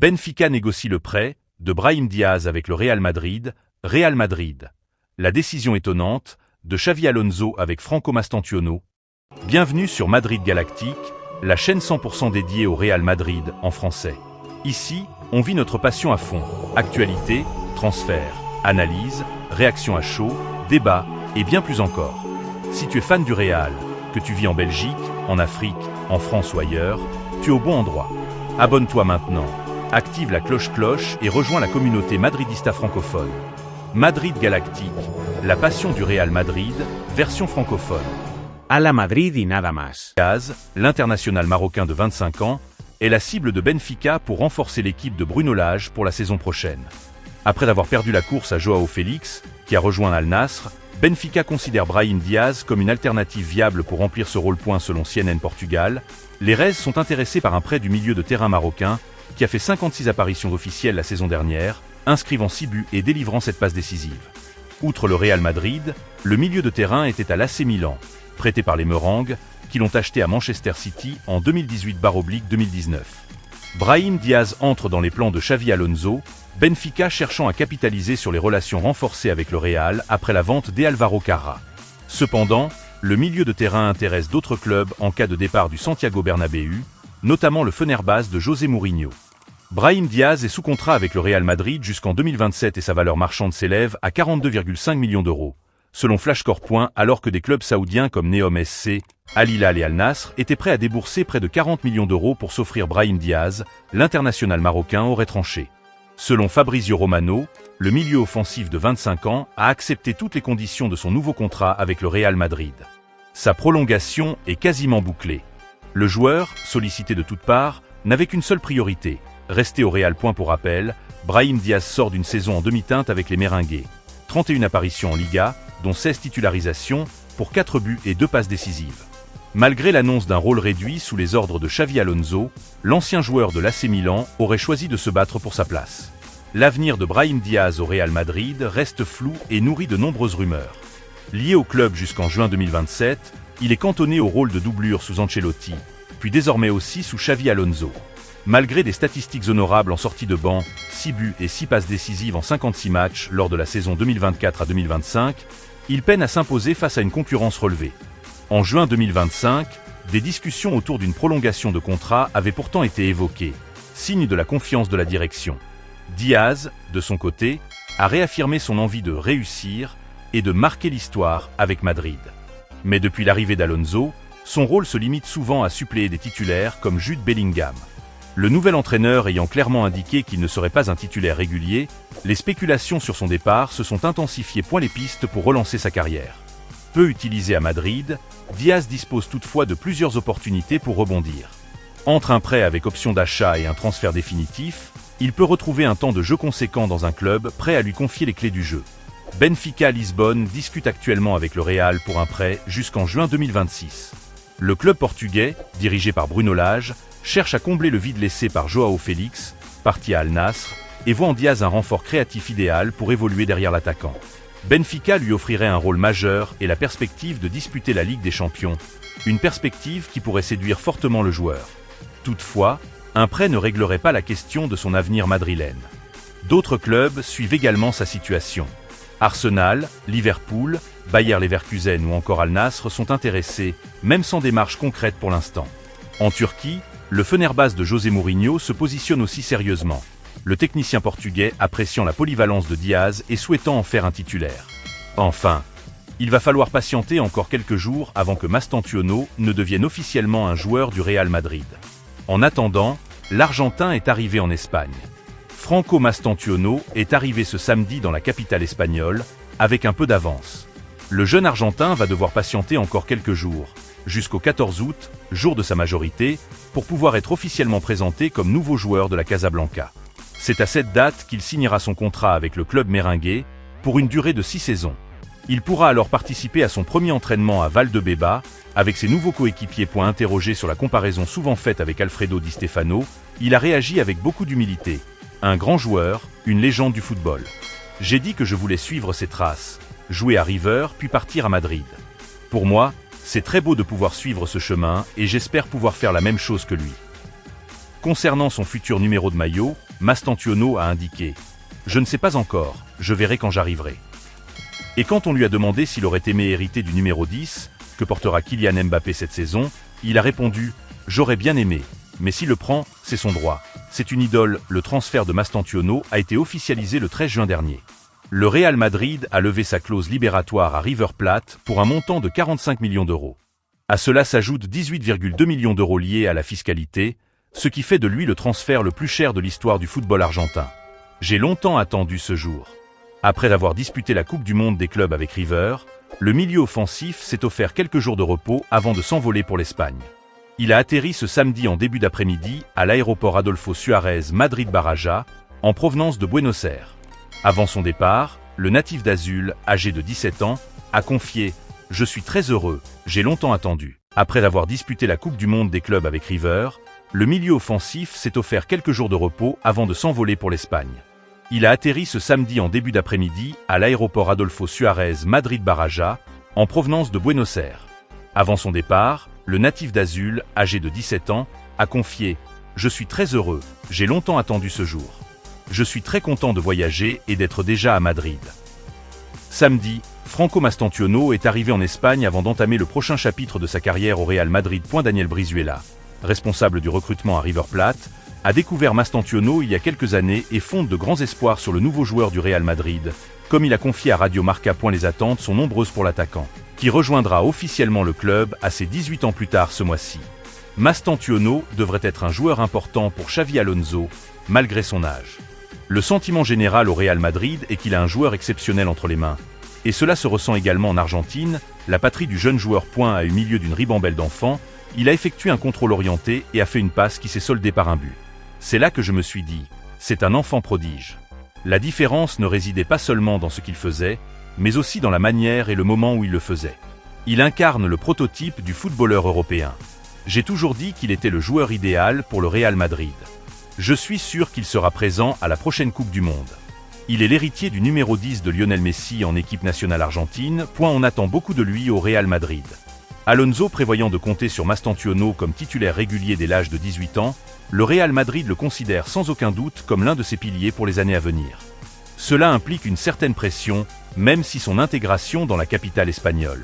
Benfica négocie le prêt de Brahim Diaz avec le Real Madrid. Real Madrid. La décision étonnante de Xavi Alonso avec Franco Mastantuono. Bienvenue sur Madrid Galactique, la chaîne 100% dédiée au Real Madrid en français. Ici, on vit notre passion à fond. Actualité, transfert, analyse, réaction à chaud, débat et bien plus encore. Si tu es fan du Real, que tu vis en Belgique, en Afrique, en France ou ailleurs, tu es au bon endroit. Abonne-toi maintenant, active la cloche et rejoins la communauté madridista francophone. Madrid Galactique, la passion du Real Madrid, version francophone. A la Madrid y nada más. Diaz, l'international marocain de 25 ans, est la cible de Benfica pour renforcer l'équipe de Bruno Lage pour la saison prochaine. Après avoir perdu la course à Joao Félix, qui a rejoint Al Nassr, Benfica considère Brahim Diaz comme une alternative viable pour remplir ce rôle point selon CNN Portugal. Les Reds sont intéressés par un prêt du milieu de terrain marocain, qui a fait 56 apparitions officielles la saison dernière, inscrivant 6 buts et délivrant cette passe décisive. Outre le Real Madrid, le milieu de terrain était à l'AC Milan, prêté par les Merengues, qui l'ont acheté à Manchester City en 2018/2019. Brahim Diaz entre dans les plans de Xavi Alonso, Benfica cherchant à capitaliser sur les relations renforcées avec le Real après la vente d'Álvaro Carra. Cependant, le milieu de terrain intéresse d'autres clubs en cas de départ du Santiago Bernabéu, notamment le Fenerbahçe de José Mourinho. Brahim Diaz est sous contrat avec le Real Madrid jusqu'en 2027 et sa valeur marchande s'élève à 42,5 millions d'euros, selon Flashscore. Alors que des clubs saoudiens comme Neom SC, Al Hilal et Al Nassr étaient prêts à débourser près de 40 millions d'euros pour s'offrir Brahim Diaz, l'international marocain aurait tranché. Selon Fabrizio Romano, le milieu offensif de 25 ans a accepté toutes les conditions de son nouveau contrat avec le Real Madrid. Sa prolongation est quasiment bouclée. Le joueur, sollicité de toutes parts, n'avait qu'une seule priorité, rester au Real. Pour rappel, Brahim Diaz sort d'une saison en demi-teinte avec les Merengues. 31 apparitions en Liga, dont 16 titularisations, pour 4 buts et 2 passes décisives. Malgré l'annonce d'un rôle réduit sous les ordres de Xavi Alonso, l'ancien joueur de l'AC Milan aurait choisi de se battre pour sa place. L'avenir de Brahim Diaz au Real Madrid reste flou et nourrit de nombreuses rumeurs. Lié au club jusqu'en juin 2027, il est cantonné au rôle de doublure sous Ancelotti, puis désormais aussi sous Xavi Alonso. Malgré des statistiques honorables en sortie de banc, 6 buts et 6 passes décisives en 56 matchs lors de la saison 2024 à 2025, il peine à s'imposer face à une concurrence relevée. En juin 2025, des discussions autour d'une prolongation de contrat avaient pourtant été évoquées, signe de la confiance de la direction. Diaz, de son côté, a réaffirmé son envie de réussir et de marquer l'histoire avec Madrid. Mais depuis l'arrivée d'Alonso, son rôle se limite souvent à suppléer des titulaires comme Jude Bellingham. Le nouvel entraîneur ayant clairement indiqué qu'il ne serait pas un titulaire régulier, les spéculations sur son départ se sont intensifiées. Les pistes pour relancer sa carrière. Peu utilisé à Madrid, Diaz dispose toutefois de plusieurs opportunités pour rebondir. Entre un prêt avec option d'achat et un transfert définitif, il peut retrouver un temps de jeu conséquent dans un club prêt à lui confier les clés du jeu. Benfica Lisbonne discute actuellement avec le Real pour un prêt jusqu'en juin 2026. Le club portugais, dirigé par Bruno Lage, cherche à combler le vide laissé par Joao Félix, parti à Al Nassr, et voit en Diaz un renfort créatif idéal pour évoluer derrière l'attaquant. Benfica lui offrirait un rôle majeur et la perspective de disputer la Ligue des Champions, une perspective qui pourrait séduire fortement le joueur. Toutefois, un prêt ne réglerait pas la question de son avenir madrilène. D'autres clubs suivent également sa situation. Arsenal, Liverpool, Bayer Leverkusen ou encore Al Nassr sont intéressés, même sans démarche concrète pour l'instant. En Turquie, le Fenerbahçe de José Mourinho se positionne aussi sérieusement, le technicien portugais appréciant la polyvalence de Diaz et souhaitant en faire un titulaire. Enfin, il va falloir patienter encore quelques jours avant que Mastantuono ne devienne officiellement un joueur du Real Madrid. En attendant, l'Argentin est arrivé en Espagne. Franco Mastantuono est arrivé ce samedi dans la capitale espagnole, avec un peu d'avance. Le jeune Argentin va devoir patienter encore quelques jours, jusqu'au 14 août, jour de sa majorité, pour pouvoir être officiellement présenté comme nouveau joueur de la Casablanca. C'est à cette date qu'il signera son contrat avec le club merengue, pour une durée de 6 saisons. Il pourra alors participer à son premier entraînement à Valdebeba, avec ses nouveaux coéquipiers. Interrogé sur la comparaison souvent faite avec Alfredo Di Stefano, il a réagi avec beaucoup d'humilité. Un grand joueur, une légende du football. J'ai dit que je voulais suivre ses traces, jouer à River puis partir à Madrid. Pour moi, c'est très beau de pouvoir suivre ce chemin et j'espère pouvoir faire la même chose que lui. Concernant son futur numéro de maillot, Mastantuono a indiqué « Je ne sais pas encore, je verrai quand j'arriverai ». Et quand on lui a demandé s'il aurait aimé hériter du numéro 10, que portera Kylian Mbappé cette saison, il a répondu « J'aurais bien aimé, mais s'il le prend, c'est son droit. C'est une idole ». Le transfert de Mastantuono a été officialisé le 13 juin dernier. Le Real Madrid a levé sa clause libératoire à River Plate pour un montant de 45 millions d'euros. À cela s'ajoutent 18,2 millions d'euros liés à la fiscalité, ce qui fait de lui le transfert le plus cher de l'histoire du football argentin. J'ai longtemps attendu ce jour. Après avoir disputé la Coupe du Monde des clubs avec River, le milieu offensif s'est offert quelques jours de repos avant de s'envoler pour l'Espagne. Il a atterri ce samedi en début d'après-midi à l'aéroport Adolfo Suárez Madrid-Baraja, en provenance de Buenos Aires. Avant son départ, le natif d'Azul, âgé de 17 ans, a confié « Je suis très heureux, j'ai longtemps attendu ». Après avoir disputé la Coupe du Monde des clubs avec River, le milieu offensif s'est offert quelques jours de repos avant de s'envoler pour l'Espagne. Il a atterri ce samedi en début d'après-midi à l'aéroport Adolfo Suárez Madrid-Baraja, en provenance de Buenos Aires. Avant son départ, le natif d'Azul, âgé de 17 ans, a confié « Je suis très heureux, j'ai longtemps attendu ce jour. Je suis très content de voyager et d'être déjà à Madrid ». Samedi, Franco Mastantuono est arrivé en Espagne avant d'entamer le prochain chapitre de sa carrière au Real Madrid. Daniel Brizuela, responsable du recrutement à River Plate, a découvert Mastantuono il y a quelques années et fonde de grands espoirs sur le nouveau joueur du Real Madrid, comme il a confié à Radio Marca. Les attentes sont nombreuses pour l'attaquant, qui rejoindra officiellement le club à ses 18 ans plus tard ce mois-ci. Mastantuono devrait être un joueur important pour Xavi Alonso, malgré son âge. Le sentiment général au Real Madrid est qu'il a un joueur exceptionnel entre les mains. Et cela se ressent également en Argentine, la patrie du jeune joueur. Au milieu d'une ribambelle d'enfants, il a effectué un contrôle orienté et a fait une passe qui s'est soldée par un but. C'est là que je me suis dit, c'est un enfant prodige. La différence ne résidait pas seulement dans ce qu'il faisait, mais aussi dans la manière et le moment où il le faisait. Il incarne le prototype du footballeur européen. J'ai toujours dit qu'il était le joueur idéal pour le Real Madrid. Je suis sûr qu'il sera présent à la prochaine Coupe du Monde. Il est l'héritier du numéro 10 de Lionel Messi en équipe nationale argentine. On attend beaucoup de lui au Real Madrid. Alonso prévoyant de compter sur Mastantuono comme titulaire régulier dès l'âge de 18 ans, le Real Madrid le considère sans aucun doute comme l'un de ses piliers pour les années à venir. Cela implique une certaine pression, même si son intégration dans la capitale espagnole